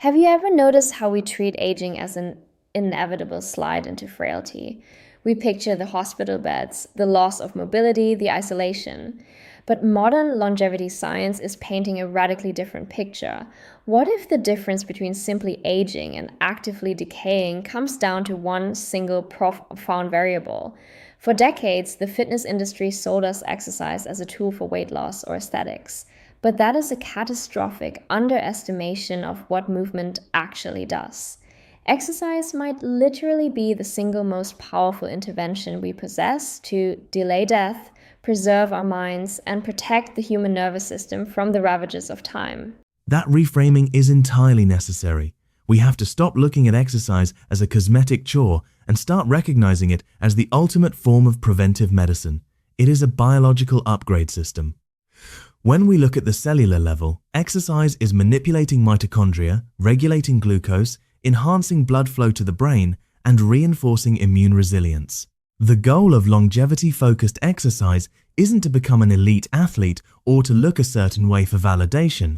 Have you ever noticed how we treat aging as an inevitable slide into frailty? We picture the hospital beds, the loss of mobility, the isolation. But modern longevity science is painting a radically different picture. What if the difference between simply aging and actively decaying comes down to one single profound variable? For decades, the fitness industry sold us exercise as a tool for weight loss or aesthetics. But that is a catastrophic underestimation of what movement actually does. Exercise might literally be the single most powerful intervention we possess to delay death, preserve our minds, and protect the human nervous system from the ravages of time. That reframing is entirely necessary. We have to stop looking at exercise as a cosmetic chore and start recognizing it as the ultimate form of preventive medicine. It is a biological upgrade system. When we look at the cellular level, exercise is manipulating mitochondria, regulating glucose, enhancing blood flow to the brain, and reinforcing immune resilience. The goal of longevity-focused exercise isn't to become an elite athlete or to look a certain way for validation.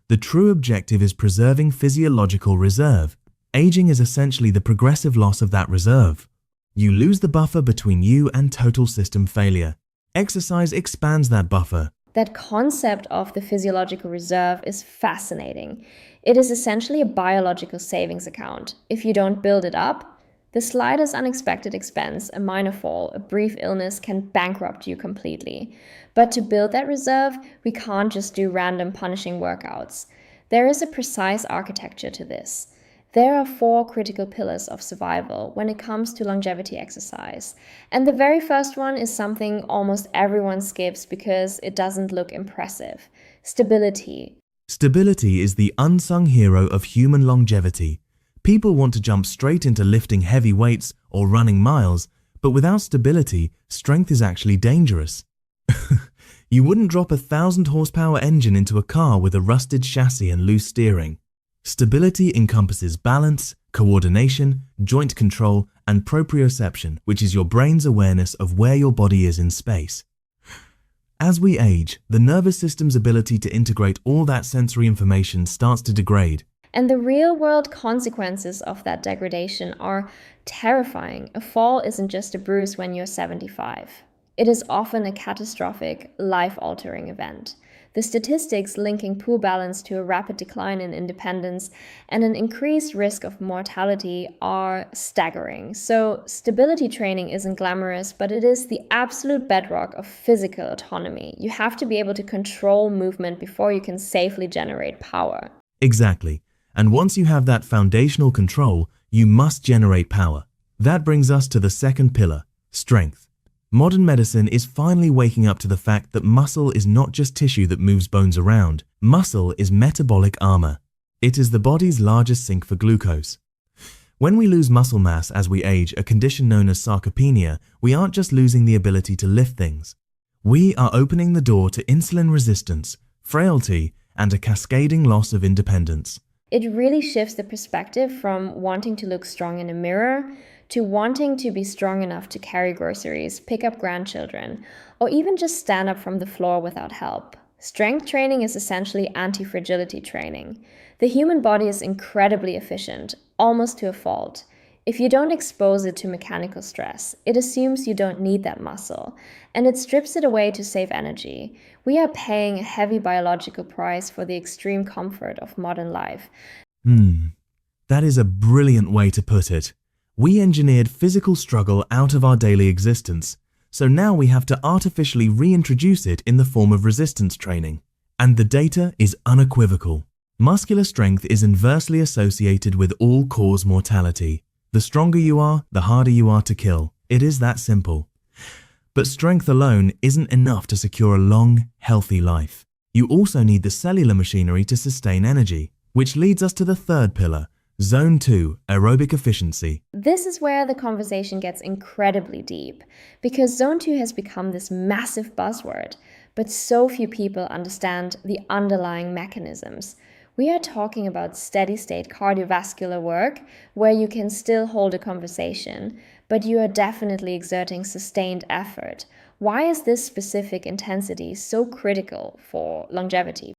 The true objective is preserving physiological reserve. Aging is essentially the progressive loss of that reserve. You lose the buffer between you and total system failure. Exercise expands that buffer. That concept of the physiological reserve is fascinating. It is essentially a biological savings account. If you don't build it up, the slightest unexpected expense, a minor fall, a brief illness can bankrupt you completely. But to build that reserve, we can't just do random punishing workouts. There is a precise architecture to this. There are 4 critical pillars of survival when it comes to longevity exercise. And the very first one is something almost everyone skips because it doesn't look impressive. Stability. Stability is the unsung hero of human longevity. People want to jump straight into lifting heavy weights or running miles, but without stability, strength is actually dangerous. You wouldn't drop a 1,000-horsepower engine into a car with a rusted chassis and loose steering. Stability encompasses balance, coordination, joint control, and proprioception, which is your brain's awareness of where your body is in space. As we age, the nervous system's ability to integrate all that sensory information starts to degrade. And the real-world consequences of that degradation are terrifying. A fall isn't just a bruise when you're 75. It is often a catastrophic, life-altering event. The statistics linking poor balance to a rapid decline in independence and an increased risk of mortality are staggering. So, stability training isn't glamorous, but it is the absolute bedrock of physical autonomy. You have to be able to control movement before you can safely generate power. Exactly. And once you have that foundational control, you must generate power. That brings us to the second pillar, strength. Modern medicine is finally waking up to the fact that muscle is not just tissue that moves bones around. Muscle is metabolic armor. It is the body's largest sink for glucose. When we lose muscle mass as we age, a condition known as sarcopenia, we aren't just losing the ability to lift things. We are opening the door to insulin resistance, frailty, and a cascading loss of independence. It really shifts the perspective from wanting to look strong in a mirror to wanting to be strong enough to carry groceries, pick up grandchildren, or even just stand up from the floor without help. Strength training is essentially anti-fragility training. The human body is incredibly efficient, almost to a fault. If you don't expose it to mechanical stress, it assumes you don't need that muscle, and it strips it away to save energy. We are paying a heavy biological price for the extreme comfort of modern life. That is a brilliant way to put it. We engineered physical struggle out of our daily existence, so now we have to artificially reintroduce it in the form of resistance training. And the data is unequivocal. Muscular strength is inversely associated with all-cause mortality. The stronger you are, the harder you are to kill. It is that simple. But strength alone isn't enough to secure a long, healthy life. You also need the cellular machinery to sustain energy, which leads us to the third pillar, Zone 2, aerobic efficiency. This is where the conversation gets incredibly deep, because Zone 2 has become this massive buzzword, but so few people understand the underlying mechanisms. We are talking about steady-state cardiovascular work, where you can still hold a conversation, but you are definitely exerting sustained effort. Why is this specific intensity so critical for longevity?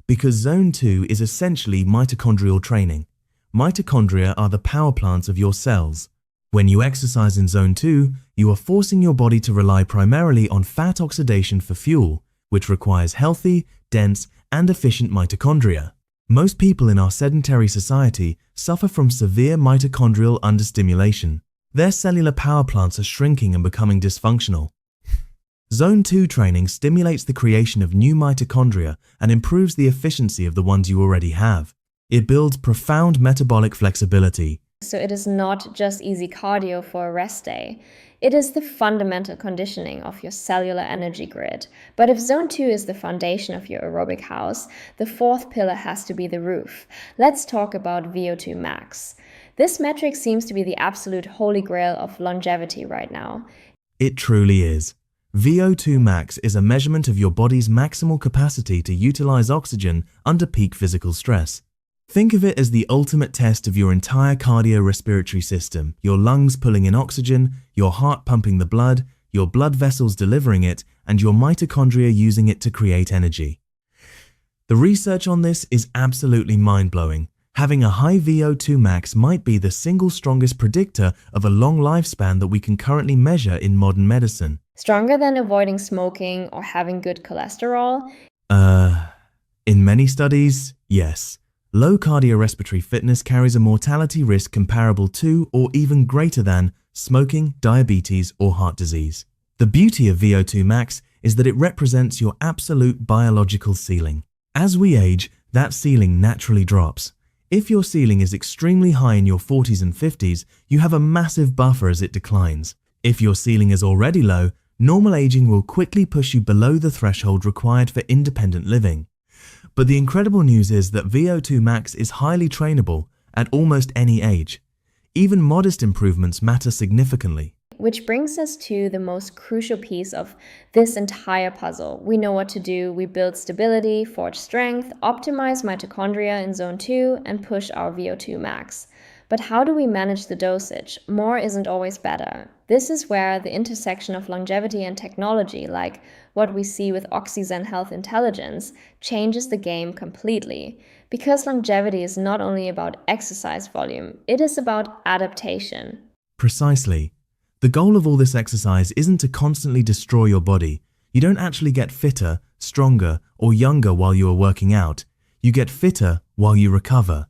Because Zone 2 is essentially mitochondrial training. Mitochondria are the power plants of your cells. When you exercise in Zone 2, you are forcing your body to rely primarily on fat oxidation for fuel, which requires healthy, dense, and efficient mitochondria. Most people in our sedentary society suffer from severe mitochondrial understimulation. Their cellular power plants are shrinking and becoming dysfunctional. Zone 2 training stimulates the creation of new mitochondria and improves the efficiency of the ones you already have. It builds profound metabolic flexibility. So it is not just easy cardio for a rest day. It is the fundamental conditioning of your cellular energy grid. But if Zone 2 is the foundation of your aerobic house, the fourth pillar has to be the roof. Let's talk about VO2 max. This metric seems to be the absolute holy grail of longevity right now. It truly is. VO2 max is a measurement of your body's maximal capacity to utilize oxygen under peak physical stress. Think of it as the ultimate test of your entire cardiorespiratory system, your lungs pulling in oxygen, your heart pumping the blood, your blood vessels delivering it, and your mitochondria using it to create energy. The research on this is absolutely mind-blowing. Having a high VO2 max might be the single strongest predictor of a long lifespan that we can currently measure in modern medicine. Stronger than avoiding smoking or having good cholesterol? In many studies, yes. Low cardiorespiratory fitness carries a mortality risk comparable to or even greater than smoking, diabetes, or heart disease. The beauty of VO2 max is that it represents your absolute biological ceiling. As we age, that ceiling naturally drops. If your ceiling is extremely high in your 40s and 50s, you have a massive buffer as it declines. If your ceiling is already low, normal aging will quickly push you below the threshold required for independent living. But the incredible news is that VO2 max is highly trainable at almost any age. Even modest improvements matter significantly. Which brings us to the most crucial piece of this entire puzzle. We know what to do. We build stability, forge strength, optimize mitochondria in Zone 2, and push our VO2 max. But how do we manage the dosage? More isn't always better. This is where the intersection of longevity and technology, like what we see with OXYZEN Health Intelligence, changes the game completely. Because longevity is not only about exercise volume, it is about adaptation. Precisely. The goal of all this exercise isn't to constantly destroy your body. You don't actually get fitter, stronger, or younger while you are working out. You get fitter while you recover.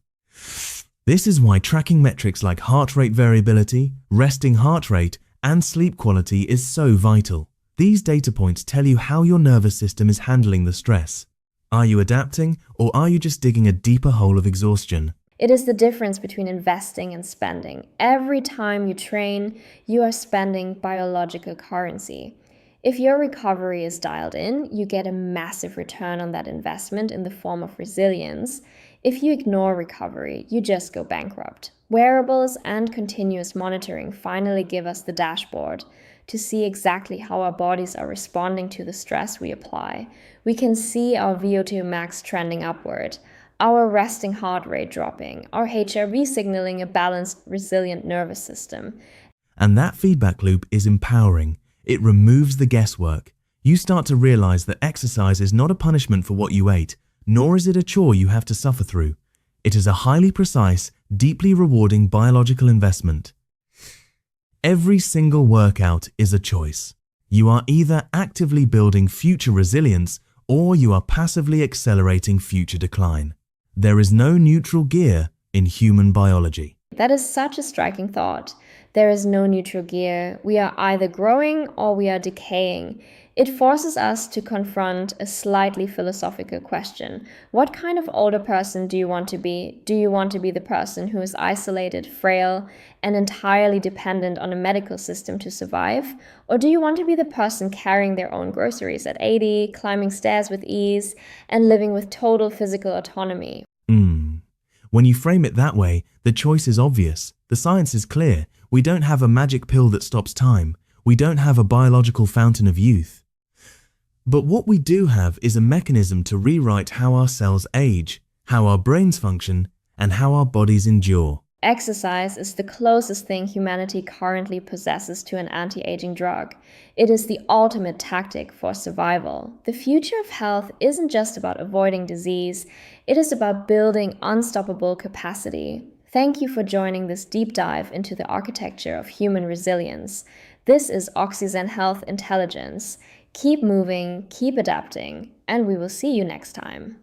This is why tracking metrics like heart rate variability, resting heart rate, and sleep quality is so vital. These data points tell you how your nervous system is handling the stress. Are you adapting, or are you just digging a deeper hole of exhaustion? It is the difference between investing and spending. Every time you train, you are spending biological currency. If your recovery is dialed in, you get a massive return on that investment in the form of resilience. If you ignore recovery, you just go bankrupt. Wearables and continuous monitoring finally give us the dashboard to see exactly how our bodies are responding to the stress we apply. We can see our VO2 max trending upward, our resting heart rate dropping, our HRV signaling a balanced, resilient nervous system. And that feedback loop is empowering. It removes the guesswork. You start to realize that exercise is not a punishment for what you ate, nor is it a chore you have to suffer through. It is a highly precise, deeply rewarding biological investment. Every single workout is a choice. You are either actively building future resilience or you are passively accelerating future decline. There is no neutral gear in human biology. That is such a striking thought. There is no neutral gear. We are either growing or we are decaying. It forces us to confront a slightly philosophical question. What kind of older person do you want to be? Do you want to be the person who is isolated, frail, and entirely dependent on a medical system to survive? Or do you want to be the person carrying their own groceries at 80, climbing stairs with ease, and living with total physical autonomy? When you frame it that way, the choice is obvious. The science is clear. We don't have a magic pill that stops time. We don't have a biological fountain of youth. But what we do have is a mechanism to rewrite how our cells age, how our brains function, and how our bodies endure. Exercise is the closest thing humanity currently possesses to an anti-aging drug. It is the ultimate tactic for survival. The future of health isn't just about avoiding disease, it is about building unstoppable capacity. Thank you for joining this deep dive into the architecture of human resilience. This is OXYZEN Health Intelligence. Keep moving, keep adapting, and we will see you next time.